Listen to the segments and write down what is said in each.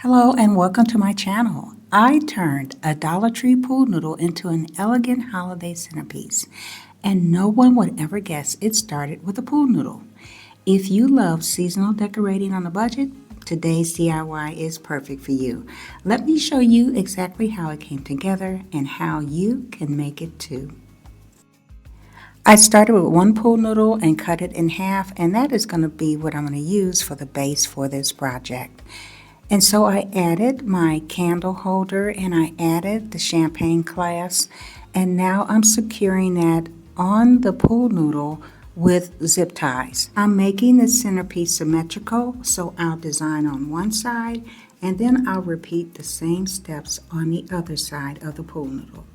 Hello and welcome to my channel. I turned a Dollar Tree pool noodle into an elegant holiday centerpiece, and no one would ever guess it started with a pool noodle. If you love seasonal decorating on a budget, today's DIY is perfect for you. Let me show you exactly how it came together and how you can make it too. I started with one pool noodle and cut it in half, and that is going to be what I'm going to use for the base for this project. And so I added my candle holder and I added the champagne glass, and now I'm securing that on the pool noodle with zip ties. I'm making the centerpiece symmetrical, so I'll design on one side and then I'll repeat the same steps on the other side of the pool noodle.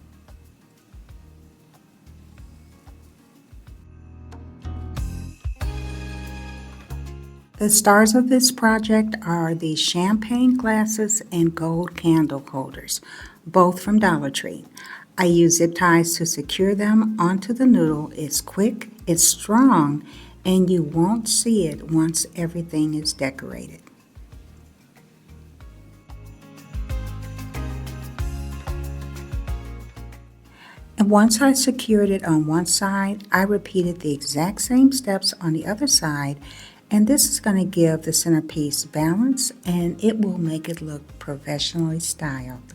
The stars of this project are the champagne glasses and gold candle holders, both from Dollar Tree. I use zip ties to secure them onto the noodle. It's quick, it's strong, and you won't see it once everything is decorated. And once I secured it on one side, I repeated the exact same steps on the other side, and this is going to give the centerpiece balance and it will make it look professionally styled.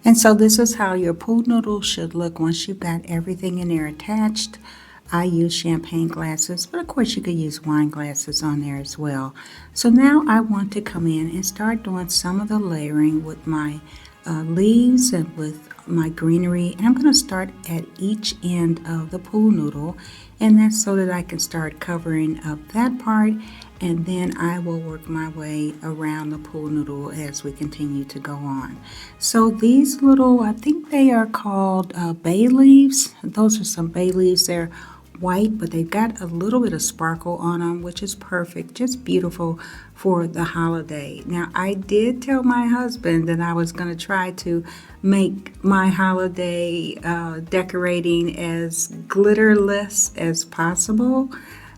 And so this is how your pool noodle should look once you've got everything in there attached. I use champagne glasses, but of course you could use wine glasses on there as well. So now I want to come in and start doing some of the layering with my leaves and with my greenery. And I'm going to start at each end of the pool noodle, and that's so that I can start covering up that part, and then I will work my way around the pool noodle as we continue to go on. So these little, I think they are called bay leaves. Those are some bay leaves. They're white, but they've got a little bit of sparkle on them, which is perfect, just beautiful for the holiday. Now, I did tell my husband that I was going to try to make my holiday decorating as glitterless as possible,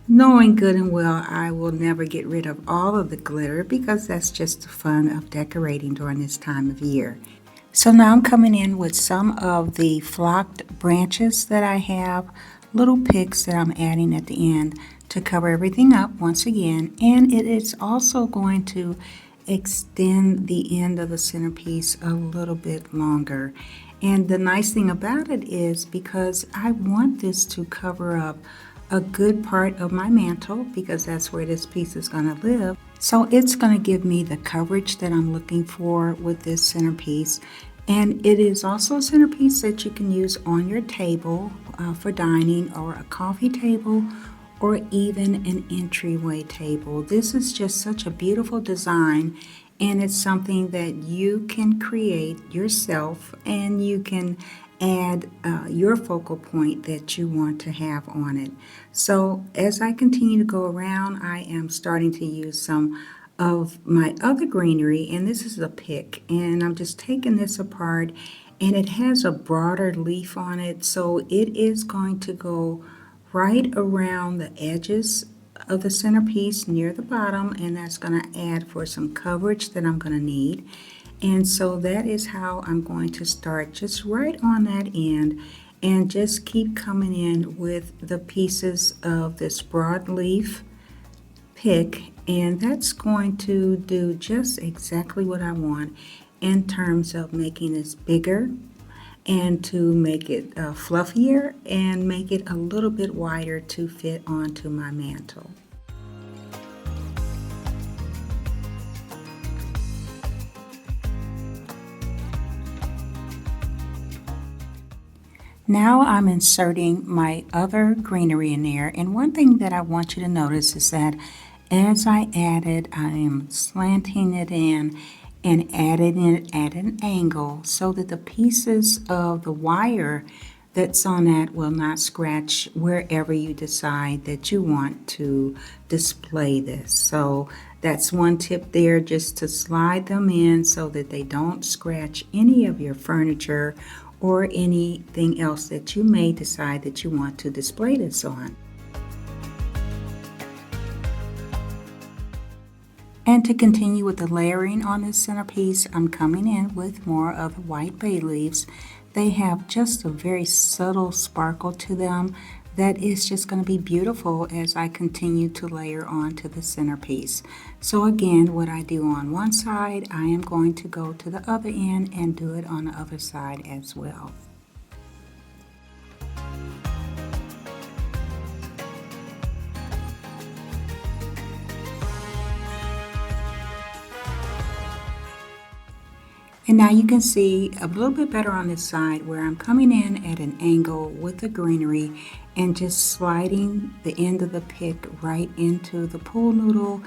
knowing good and well I will never get rid of all of the glitter because that's just the fun of decorating during this time of year. So now I'm coming in with some of the flocked branches that I have, little picks that I'm adding at the end to cover everything up once again, and it is also going to extend the end of the centerpiece a little bit longer. And the nice thing about it is because I want this to cover up a good part of my mantle, because that's where this piece is going to live. So it's going to give me the coverage that I'm looking for with this centerpiece. And it is also a centerpiece that you can use on your table for dining, or a coffee table, or even an entryway table. This is just such a beautiful design, and it's something that you can create yourself, and you can add your focal point that you want to have on it. So as I continue to go around, I am starting to use some of my other greenery, and this is a pick, and I'm just taking this apart, and it has a broader leaf on it, so it is going to go right around the edges of the centerpiece near the bottom, and that's going to add for some coverage that I'm going to need. And so that is how I'm going to start, just right on that end, and just keep coming in with the pieces of this broad leaf pick, and that's going to do just exactly what I want in terms of making this bigger, and to make it fluffier and make it a little bit wider to fit onto my mantle. Now I'm inserting my other greenery in there, and one thing that I want you to notice is that as I add it, I am slanting it in and adding it at an angle so that the pieces of the wire that's on that will not scratch wherever you decide that you want to display this. So That's one tip there, just to slide them in so that they don't scratch any of your furniture or anything else that you may decide that you want to display this on. And to continue with the layering on this centerpiece, I'm coming in with more of the white bay leaves. They have just a very subtle sparkle to them that is just going to be beautiful as I continue to layer onto the centerpiece. So again, what I do on one side, I am going to go to the other end and do it on the other side as well. And now you can see a little bit better on this side where I'm coming in at an angle with the greenery and just sliding the end of the pick right into the pool noodle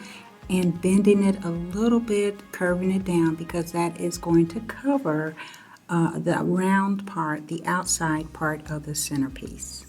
and bending it a little bit, curving it down, because that is going to cover the round part, the outside part of the centerpiece.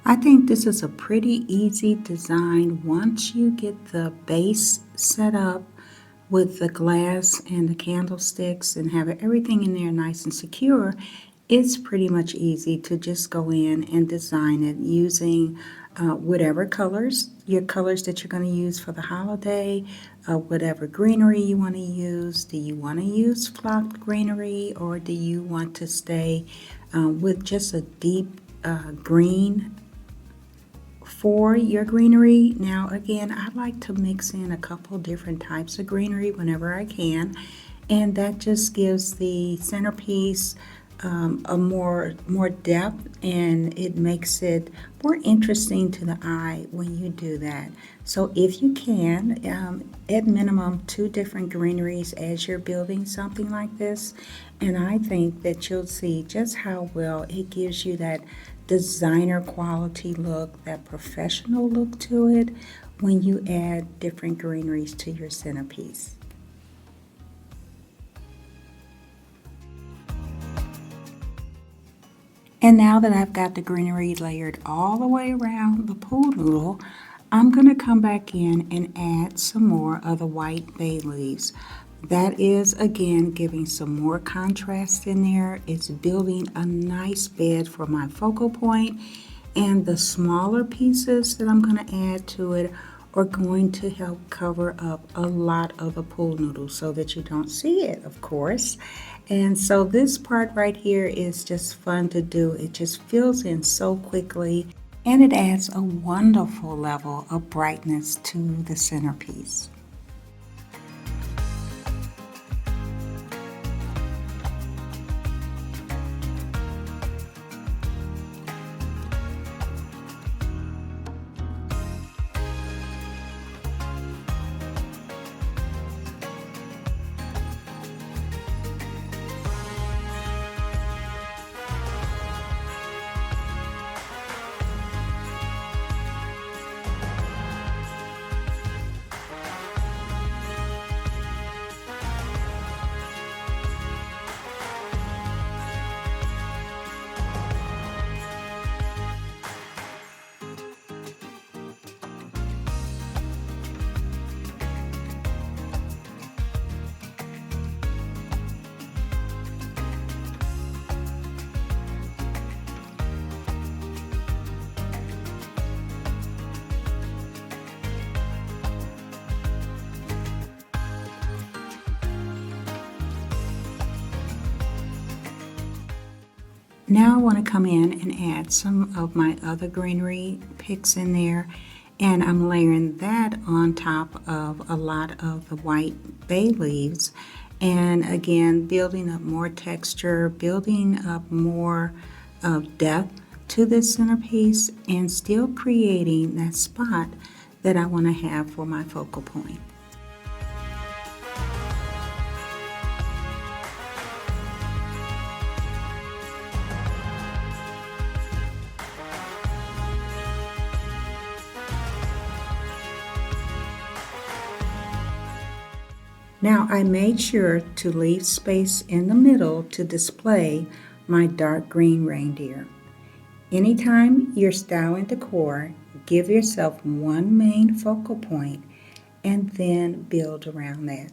I think this is a pretty easy design once you get the base set up with the glass and the candlesticks and have everything in there nice and secure. It's pretty much easy to just go in and design it using whatever colors, your colors that you're going to use for the holiday, whatever greenery you want to use. Do you want to use flocked greenery, or do you want to stay with just a deep green for your greenery? Now again, I like to mix in a couple different types of greenery whenever I can, and that just gives the centerpiece a more depth, and it makes it more interesting to the eye when you do that. So if you can, at minimum 2 different greeneries as you're building something like this, and I think that you'll see just how well it gives you that designer quality look, that professional look to it when you add different greeneries to your centerpiece. And now that I've got the greenery layered all the way around the pool noodle, I'm going to come back in and add some more of the white bay leaves. That is, again, giving some more contrast in there. It's building a nice bed for my focal point, and the smaller pieces that I'm going to add to it are going to help cover up a lot of the pool noodle so that you don't see it, of course. And so this part right here is just fun to do. It just fills in so quickly, and it adds a wonderful level of brightness to the centerpiece. Now I want to come in and add some of my other greenery picks in there, and I'm layering that on top of a lot of the white bay leaves, and again building up more texture, building up more of depth to this centerpiece, and still creating that spot that I want to have for my focal point. Now I made sure to leave space in the middle to display my dark green reindeer. Anytime you're styling decor, give yourself one main focal point and then build around that.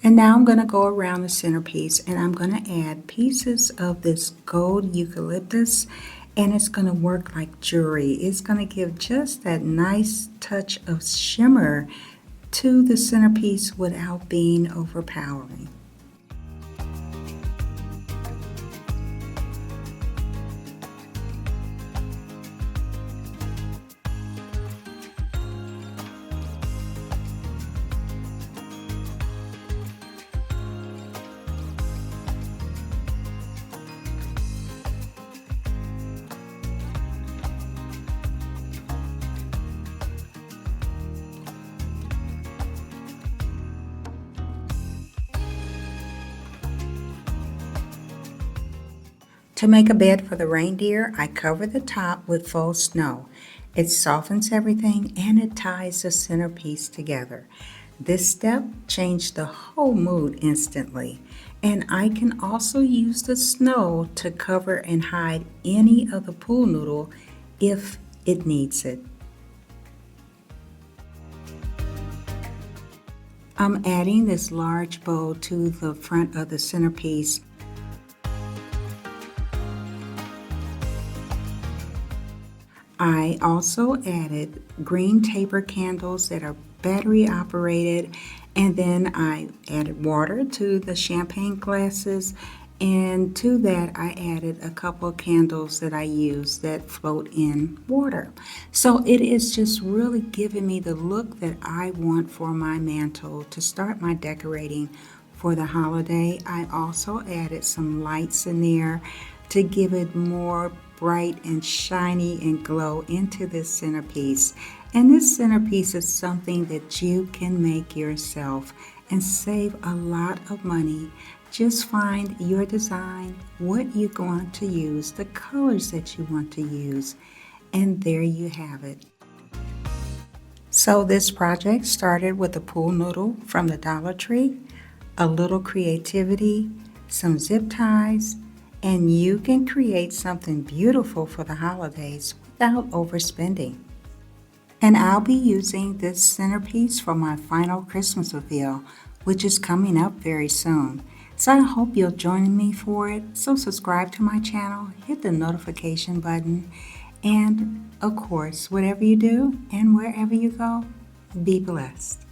And now I'm going to go around the centerpiece and I'm going to add pieces of this gold eucalyptus, and it's going to work like jewelry. It's going to give just that nice touch of shimmer to the centerpiece without being overpowering. To make a bed for the reindeer, I cover the top with faux snow. It softens everything and it ties the centerpiece together. This step changed the whole mood instantly. And I can also use the snow to cover and hide any of the pool noodle if it needs it. I'm adding this large bow to the front of the centerpiece. I also added green taper candles that are battery operated, and then I added water to the champagne glasses, and to that I added a couple of candles that I use that float in water. So it is just really giving me the look that I want for my mantle to start my decorating for the holiday. I also added some lights in there to give it more bright and shiny and glow into this centerpiece. And this centerpiece is something that you can make yourself and save a lot of money. Just find your design, what you're going to use, the colors that you want to use, and there you have it. So this project started with a pool noodle from the Dollar Tree, a little creativity, some zip ties, and you can create something beautiful for the holidays without overspending. And I'll be using this centerpiece for my final Christmas reveal, which is coming up very soon. So I hope you'll join me for it. So subscribe to my channel, hit the notification button, and of course, whatever you do and wherever you go, be blessed.